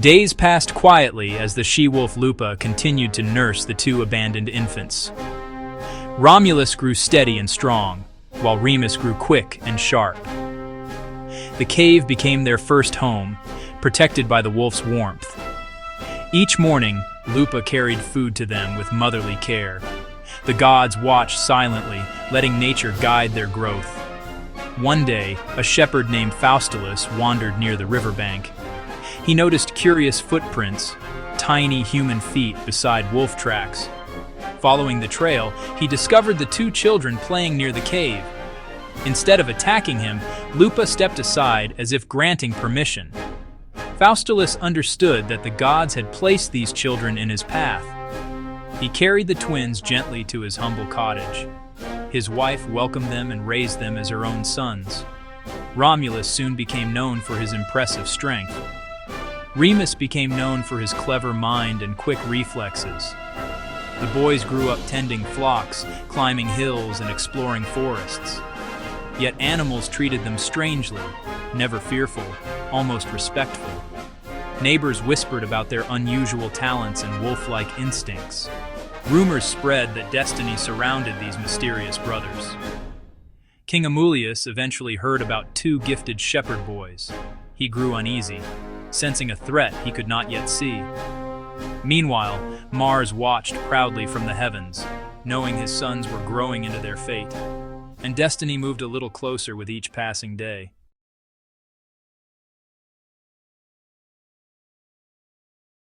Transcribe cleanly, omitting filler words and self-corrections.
Days passed quietly as the she-wolf Lupa continued to nurse the two abandoned infants. Romulus grew steady and strong, while Remus grew quick and sharp. The cave became their first home, protected by the wolf's warmth. Each morning, Lupa carried food to them with motherly care. The gods watched silently, letting nature guide their growth. One day, a shepherd named Faustulus wandered near the riverbank. He noticed curious footprints, tiny human feet beside wolf tracks. Following the trail, he discovered the two children playing near the cave. Instead of attacking him, Lupa stepped aside as if granting permission. Faustulus understood that the gods had placed these children in his path. He carried the twins gently to his humble cottage. His wife welcomed them and raised them as her own sons. Romulus soon became known for his impressive strength. Remus became known for his clever mind and quick reflexes. The boys grew up tending flocks, climbing hills, and exploring forests. Yet animals treated them strangely, never fearful, almost respectful. Neighbors whispered about their unusual talents and wolf-like instincts. Rumors spread that destiny surrounded these mysterious brothers. King Amulius eventually heard about two gifted shepherd boys. He grew uneasy, sensing a threat he could not yet see. Meanwhile, Mars watched proudly from the heavens, knowing his sons were growing into their fate. And destiny moved a little closer with each passing day.